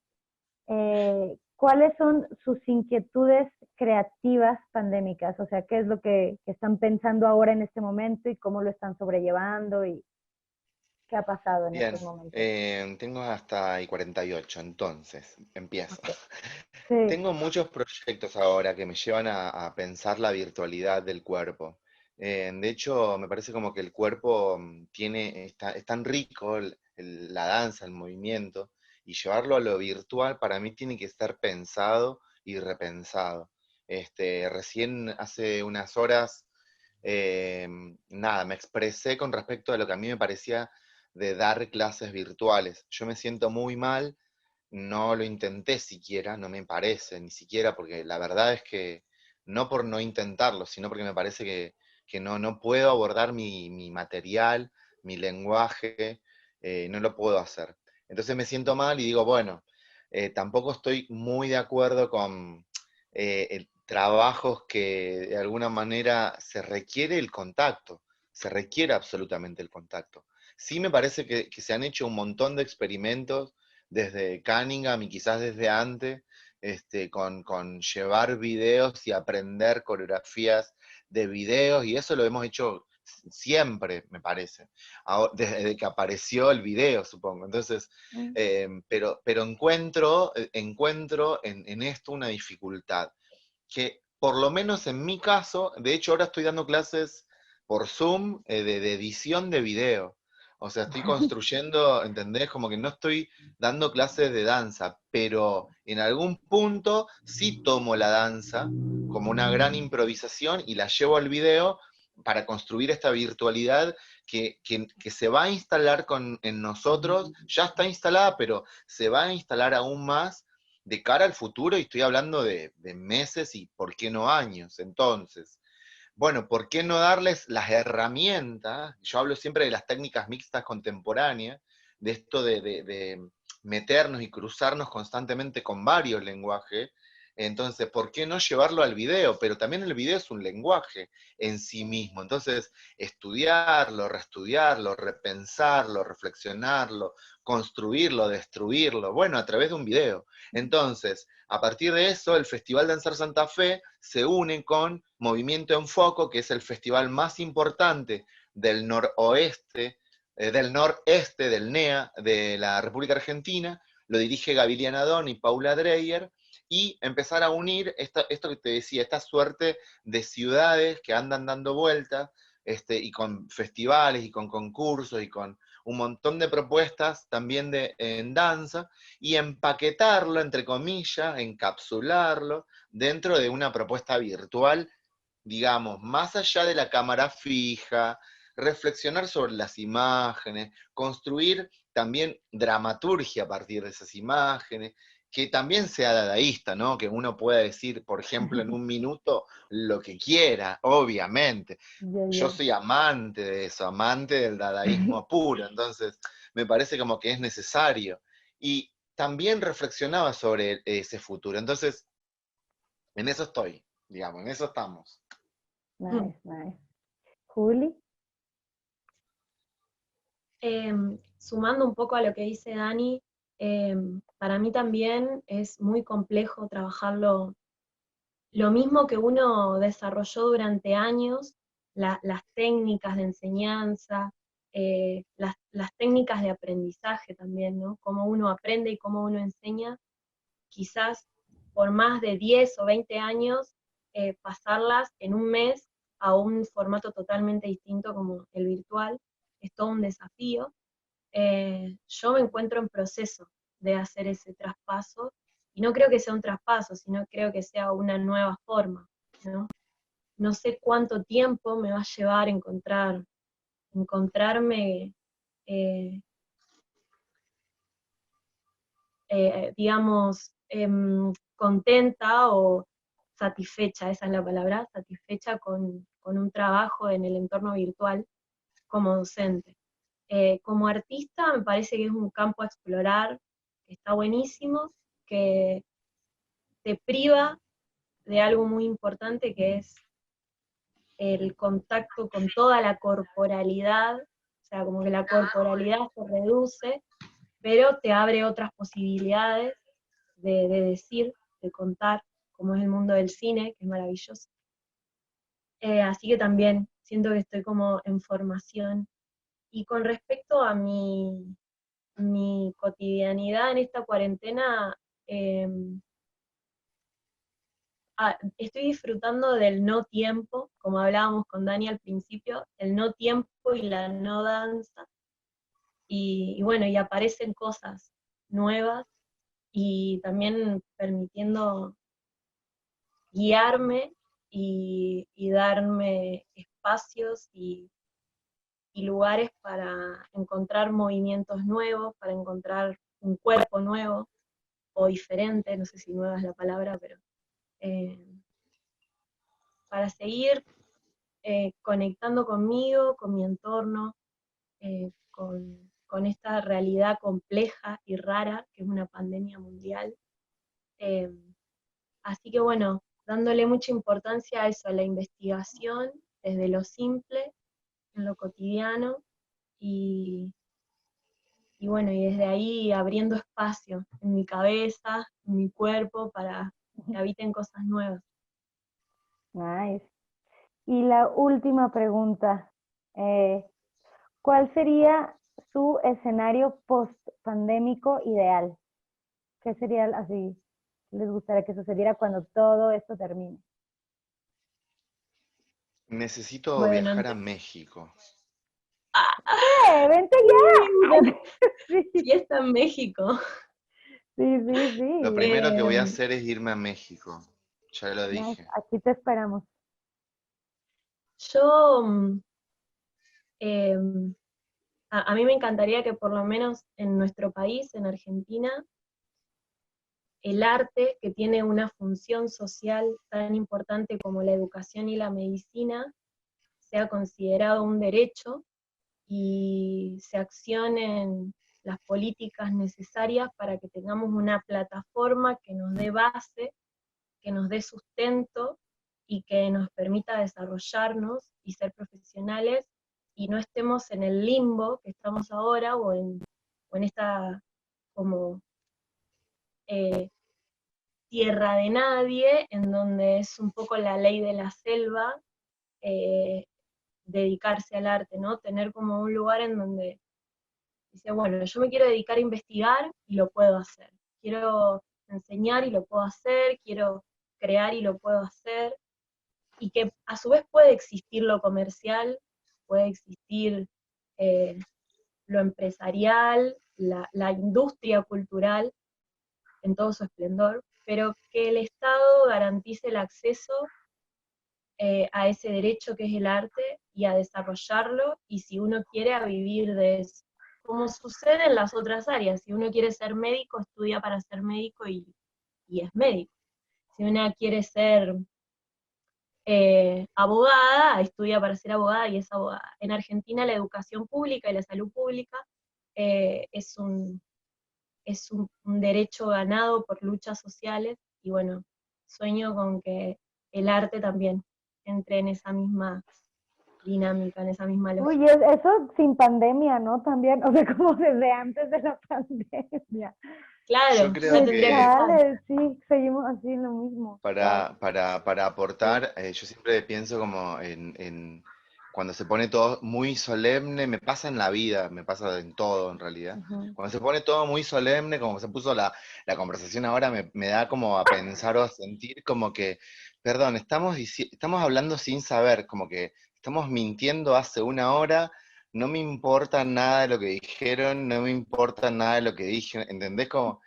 ¿cuáles son sus inquietudes creativas pandémicas? O sea, ¿qué es lo que están pensando ahora en este momento y cómo lo están sobrellevando y qué ha pasado en Bien, estos momentos? tengo hasta y 48, entonces empiezo. Okay. Sí. Tengo muchos proyectos ahora que me llevan a pensar la virtualidad del cuerpo. De hecho, me parece como que el cuerpo es tan rico, la danza, el movimiento, y llevarlo a lo virtual para mí tiene que estar pensado y repensado. Recién hace unas horas, nada, me expresé con respecto a lo que a mí me parecía de dar clases virtuales. Yo me siento muy mal, no lo intenté siquiera, no me parece, ni siquiera, porque la verdad es que no por no intentarlo, sino porque me parece que no puedo abordar mi material, mi lenguaje, no lo puedo hacer. Entonces me siento mal y digo, bueno, tampoco estoy muy de acuerdo con trabajos que de alguna manera se requiere el contacto, se requiere absolutamente el contacto. Sí me parece que se han hecho un montón de experimentos desde Cunningham y quizás desde antes, con llevar videos y aprender coreografías de videos, y eso lo hemos hecho siempre, me parece, desde que apareció el video, supongo. Entonces, pero encuentro en esto una dificultad, que por lo menos en mi caso, de hecho ahora estoy dando clases por Zoom de edición de video. O sea, estoy construyendo, ¿entendés? Como que no estoy dando clases de danza, pero en algún punto sí tomo la danza como una gran improvisación y la llevo al video para construir esta virtualidad que se va a instalar en nosotros, ya está instalada, pero se va a instalar aún más de cara al futuro, y estoy hablando de meses y por qué no años. Entonces, bueno, ¿por qué no darles las herramientas? Yo hablo siempre de las técnicas mixtas contemporáneas, de esto de meternos y cruzarnos constantemente con varios lenguajes. Entonces, ¿por qué no llevarlo al video? Pero también el video es un lenguaje en sí mismo. Entonces, estudiarlo, reestudiarlo, repensarlo, reflexionarlo, construirlo, destruirlo, bueno, a través de un video. Entonces, a partir de eso, el Festival Danzar Santa Fe se une con Movimiento en Foco, que es el festival más importante del noroeste, del noreste, del NEA, de la República Argentina. Lo dirige Gaviliana Don y Paula Dreyer, y empezar a unir esto que te decía, esta suerte de ciudades que andan dando vueltas, y con festivales y con concursos y con un montón de propuestas también en danza, y empaquetarlo, entre comillas, encapsularlo dentro de una propuesta virtual, digamos, más allá de la cámara fija, reflexionar sobre las imágenes, construir también dramaturgia a partir de esas imágenes, que también sea dadaísta, ¿no? Que uno pueda decir, por ejemplo, en un minuto lo que quiera, obviamente. Yo soy amante de eso, amante del dadaísmo puro, entonces me parece como que es necesario. Y también reflexionaba sobre ese futuro, entonces en eso estoy, digamos, en eso estamos. Nice, nice. Juli. Sumando un poco a lo que dice Dani, para mí también es muy complejo trabajarlo, lo mismo que uno desarrolló durante años, las técnicas de enseñanza, las técnicas de aprendizaje también, ¿no? Cómo uno aprende y cómo uno enseña, quizás por más de 10 o 20 años, pasarlas en un mes a un formato totalmente distinto como el virtual, es todo un desafío. Yo me encuentro en proceso de hacer ese traspaso, y no creo que sea un traspaso, sino creo que sea una nueva forma, ¿no? No sé cuánto tiempo me va a llevar encontrarme, eh, digamos, contenta o satisfecha, esa es la palabra, satisfecha con un trabajo en el entorno virtual como docente. Como artista me parece que es un campo a explorar, que está buenísimo, que te priva de algo muy importante, que es el contacto con toda la corporalidad, o sea, como que la corporalidad se reduce, pero te abre otras posibilidades de decir, de contar, como es el mundo del cine, que es maravilloso. Así que también siento que estoy como en formación. Y con respecto a mi cotidianidad en esta cuarentena, eh, estoy disfrutando del no tiempo, como hablábamos con Dani al principio, el no tiempo y la no danza, y bueno, y aparecen cosas nuevas, y también permitiendo guiarme y darme espacios y lugares para encontrar movimientos nuevos, para encontrar un cuerpo nuevo o diferente, no sé si nueva es la palabra, pero eh, para seguir conectando conmigo, con mi entorno, con esta realidad compleja y rara que es una pandemia mundial. Eh, Así que bueno, dándole mucha importancia a eso, a la investigación, desde lo simple, en lo cotidiano, y, y bueno, y desde ahí abriendo espacio en mi cabeza, en mi cuerpo, para que habiten cosas nuevas. Nice. Y la última pregunta, ¿cuál sería su escenario post-pandémico ideal? ¿Qué sería así? ¿Les gustaría que sucediera cuando todo esto termine? Necesito Bueno, viajar a México. ¡Vente hay ya! Sí, fiesta en México. sí, sí, Lo sí. primero que voy a Eh, hacer es irme a México, ya lo Nice. dije. Aquí te esperamos. yo, eh, a mí me encantaría que por lo menos en nuestro país, en Argentina, el arte, que tiene una función social tan importante como la educación y la medicina, sea considerado un derecho y se accionen las políticas necesarias para que tengamos una plataforma que nos dé base, que nos dé sustento y que nos permita desarrollarnos y ser profesionales, y no estemos en el limbo que estamos ahora, o en esta como eh, tierra de nadie, en donde es un poco la ley de la selva, eh, dedicarse al arte, ¿no? Tener como un lugar en donde dice, bueno, yo me quiero dedicar a investigar y lo puedo hacer. Quiero enseñar y lo puedo hacer, quiero crear y lo puedo hacer. Y que a su vez puede existir lo comercial, puede existir eh, lo empresarial, la industria cultural en todo su esplendor, pero que el Estado garantice el acceso a ese derecho que es el arte y a desarrollarlo, y si uno quiere, a vivir de eso, como sucede en las otras áreas. Si uno quiere ser médico, estudia para ser médico y es médico. Si una quiere ser abogada, estudia para ser abogada y es abogada. En Argentina la educación pública y la salud pública es un derecho ganado por luchas sociales, y bueno, sueño con que el arte también entre en esa misma dinámica, en esa misma Uy, lógica. eso sin pandemia, ¿no? También, o sea, como desde antes de la pandemia. Yo Claro, creo ya tendría que que estar. Chale, sí, seguimos así en lo mismo. Wow. para Sí. aportar, yo siempre pienso como cuando se pone todo muy solemne, me pasa en la vida, me pasa en todo en realidad. Ujú. Cuando se pone todo muy solemne, como se puso la conversación ahora, me da como a pensar o a sentir como que, perdón, estamos hablando sin saber, como que estamos mintiendo hace una hora, no me importa nada de lo que dijeron, no me importa nada de lo que dije, ¿entendés? Como,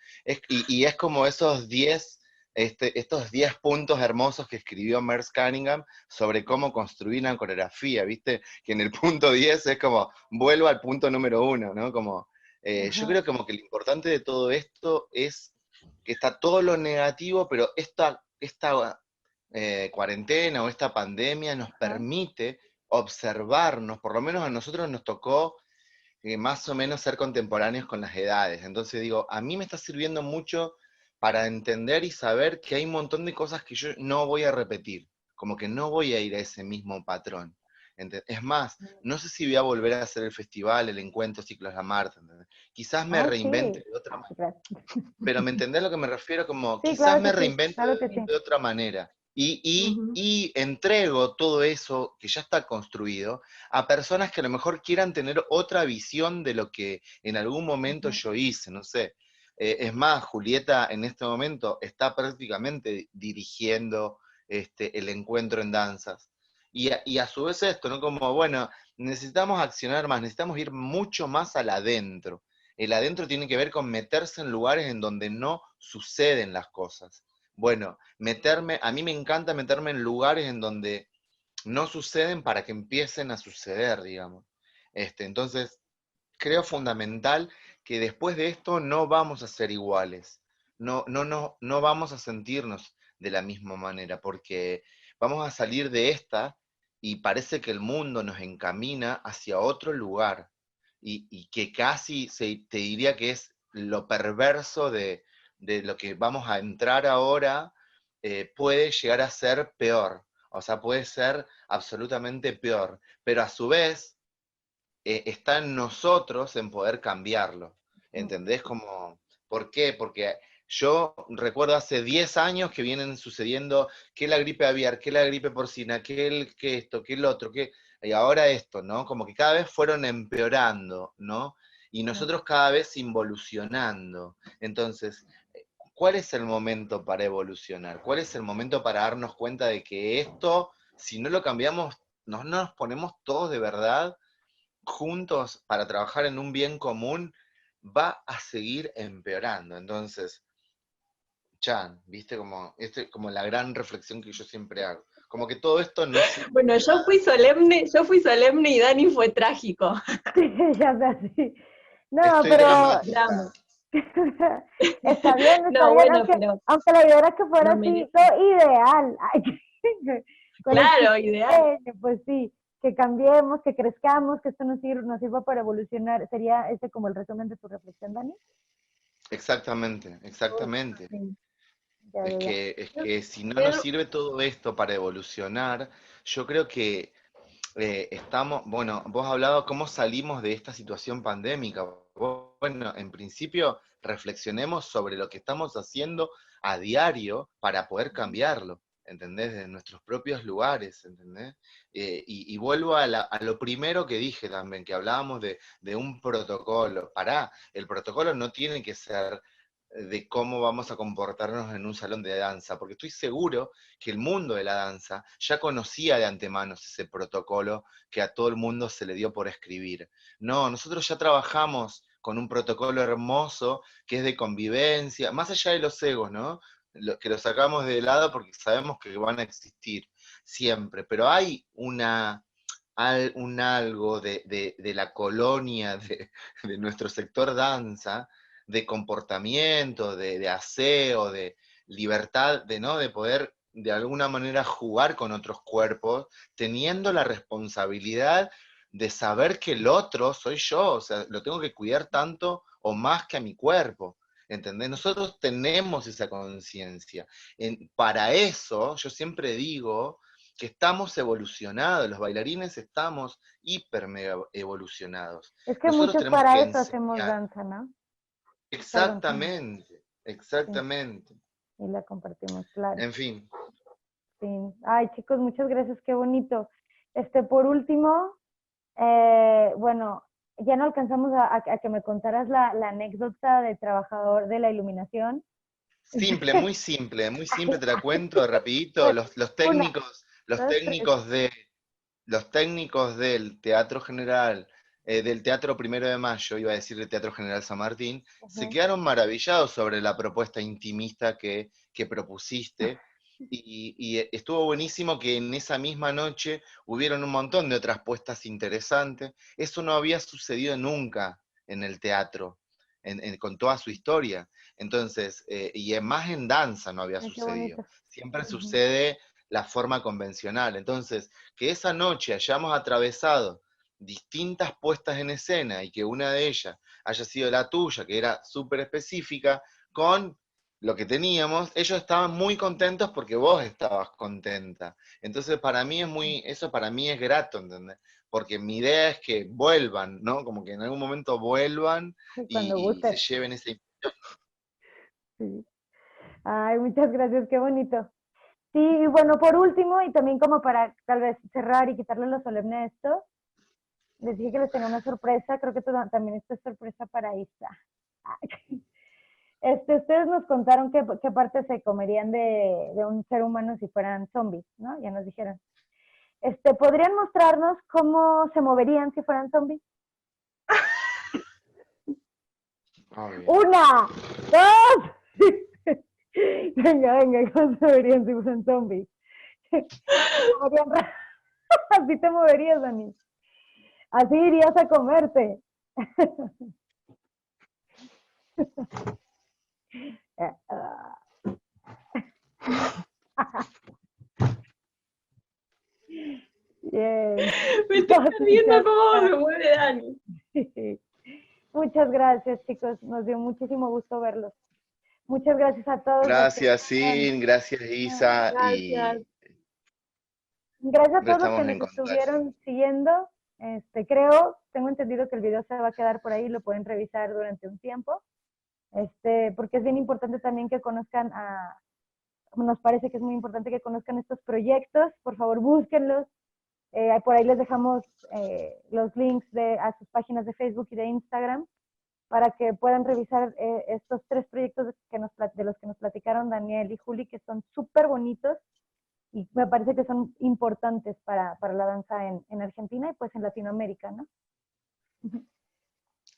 y es como esos 10 estos 10 puntos hermosos que escribió Merce Cunningham sobre cómo construir una coreografía, ¿viste? Que en el punto 10 es como, vuelvo al punto número 1, ¿no? Como, yo Ajá, creo como que lo importante de todo esto es que está todo lo negativo, pero esta cuarentena o esta pandemia nos ajá. permite observarnos, por lo menos a nosotros nos tocó más o menos ser contemporáneos con las edades. Entonces digo, a mí me está sirviendo mucho para entender y saber que hay un montón de cosas que yo no voy a repetir, como que no voy a ir a ese mismo patrón. Es más, no sé si voy a volver a hacer el festival, el encuentro, Ciclos La Marta. ¿Entendés? Quizás me Ay, reinvente sí. de otra Ah, manera, sí, claro. pero ¿me entendés a lo que me refiero? Como Sí, quizás claro me que sí, reinvente claro que sí. de otra manera. Ujú. Y entrego todo eso que ya está construido a personas que a lo mejor quieran tener otra visión de lo que en algún momento Ujú. yo hice, no sé. Es más, Julieta en este momento está prácticamente dirigiendo el encuentro en danzas. Y a su vez esto, ¿no? Como, bueno, necesitamos accionar más, necesitamos ir mucho más al adentro. El adentro tiene que ver con meterse en lugares en donde no suceden las cosas. Bueno, a mí me encanta meterme en lugares en donde no suceden para que empiecen a suceder, digamos. Entonces, creo fundamental que después de esto no vamos a ser iguales, no vamos a sentirnos de la misma manera, porque vamos a salir de esta y parece que el mundo nos encamina hacia otro lugar, y que casi te diría que es lo perverso de lo que vamos a entrar ahora, puede llegar a ser peor, o sea, puede ser absolutamente peor, pero a su vez está en nosotros en poder cambiarlo. ¿Entendés? Como, ¿por qué? Porque yo recuerdo hace 10 años que vienen sucediendo que la gripe aviar, que la gripe porcina, que esto, que el otro, y ahora esto, ¿no? Como que cada vez fueron empeorando, ¿no? Y nosotros cada vez involucionando. Entonces, ¿cuál es el momento para evolucionar? ¿Cuál es el momento para darnos cuenta de que esto, si no lo cambiamos, no nos ponemos todos de verdad juntos para trabajar en un bien común, va a seguir empeorando? Entonces, Chan, viste como la gran reflexión que yo siempre hago. Como que todo esto no sirve Bueno, de nada. yo fui solemne y Dani fue trágico. Sí, ya sé, sí. No, Estoy pero Drama. está No, bien, bueno, pero aunque la idea era que fuera lo así, merece. todo ideal. Ay, con el Claro, ideal. chiquete, pues sí, que cambiemos, que crezcamos, que esto nos sirva para evolucionar. ¿Sería ese como el resumen de tu reflexión, Dani? Exactamente, Uf, exactamente. sí. Ya, ya, ya. Es que si no nos Pero, sirve todo esto para evolucionar, yo creo que bueno, vos has hablado cómo salimos de esta situación pandémica. Bueno, en principio reflexionemos sobre lo que estamos haciendo a diario para poder cambiarlo, ¿entendés? De nuestros propios lugares, ¿entendés? Y vuelvo a lo primero que dije también, que hablábamos de un protocolo. El protocolo no tiene que ser de cómo vamos a comportarnos en un salón de danza, porque estoy seguro que el mundo de la danza ya conocía de antemano ese protocolo que a todo el mundo se le dio por escribir. No, nosotros ya trabajamos con un protocolo hermoso que es de convivencia, más allá de los egos, ¿no? Que lo sacamos de lado porque sabemos que van a existir siempre, pero un algo de la colonia de nuestro sector danza, de comportamiento, de aseo, de libertad, ¿no? De poder de alguna manera jugar con otros cuerpos, teniendo la responsabilidad de saber que el otro soy yo, o sea, lo tengo que cuidar tanto o más que a mi cuerpo, ¿entendés? Nosotros tenemos esa conciencia. Para eso, yo siempre digo que estamos evolucionados, los bailarines estamos hiper mega evolucionados. Es que Nosotros muchos tenemos para que eso hacemos enseñar. danza, ¿no? Perdón, sí, Exactamente, sí, exactamente. y la compartimos, claro. En fin. Sí. Ay, chicos, muchas gracias, qué bonito. Por último, bueno, ya no alcanzamos a que me contaras la anécdota de trabajador de la iluminación. Muy simple, te la cuento rapidito. Pues, Los una, técnicos, dos, tres. los técnicos del Teatro General, del Teatro Primero de Mayo, iba a decir del Teatro General San Martín, se Ujú. quedaron maravillados sobre la propuesta intimista que propusiste. Y estuvo buenísimo que en esa misma noche hubieron un montón de otras puestas interesantes. Eso no había sucedido nunca en el teatro, con toda su historia. Entonces, y más en danza no había Ay, qué sucedido. bonito. Siempre Ujú. sucede la forma convencional. Entonces, que esa noche hayamos atravesado distintas puestas en escena y que una de ellas haya sido la tuya, que era súper específica, con lo que teníamos, ellos estaban muy contentos porque vos estabas contenta. Entonces, para mí eso para mí es grato, ¿entendés? Porque mi idea es que vuelvan, ¿no? Como que en algún momento vuelvan Cuando y se gustes. lleven ese... Sí. Ay, muchas gracias, qué bonito. Sí, y bueno, por último, y también como para tal vez cerrar y quitarle lo solemne a esto, les dije que les tenía una sorpresa, creo que también esta es sorpresa para Isa. Ustedes nos contaron qué partes se comerían de un ser humano si fueran zombies, ¿no? Ya nos dijeron. ¿Podrían mostrarnos cómo se moverían si fueran zombies? Obvio. ¡Una! ¡Dos! Venga, ¿cómo se moverían si fueran zombies? Así te moverías, Dani. Así irías a comerte. Bien. Me estoy perdiendo Muchas cómo se gracias. mueve Dani. Muchas gracias, chicos. Nos dio muchísimo gusto verlos. Muchas gracias a todos los que Gracias, estuvieron. Sin, gracias, Isa, Gracias. y Gracias a siempre todos los que estamos nos en contacto. estuvieron siguiendo. Tengo entendido que el video se va a quedar por ahí, lo pueden revisar durante un tiempo. Porque es bien importante también que conozcan nos parece que es muy importante que conozcan estos proyectos. Por favor, búsquenlos. Por ahí les dejamos los links a sus páginas de Facebook y de Instagram para que puedan revisar estos 3 proyectos de los que nos platicaron Daniel y Juli, que son súper bonitos y me parece que son importantes para la danza en Argentina y pues en Latinoamérica, ¿no?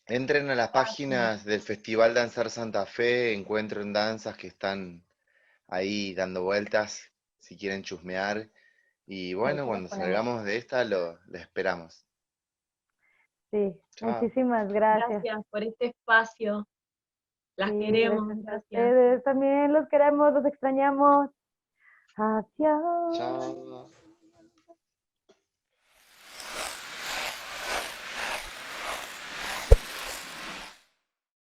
Entren a las páginas del Festival Danzar Santa Fe, encuentren danzas que están ahí dando vueltas, si quieren chusmear. Y Ahí bueno, se los cuando ponemos. salgamos de esta, lo esperamos. Sí, Chao. muchísimas gracias. Gracias por este espacio. Las Sí, queremos, gracias a gracias. ustedes. También los queremos, los extrañamos. Adiós. Chao.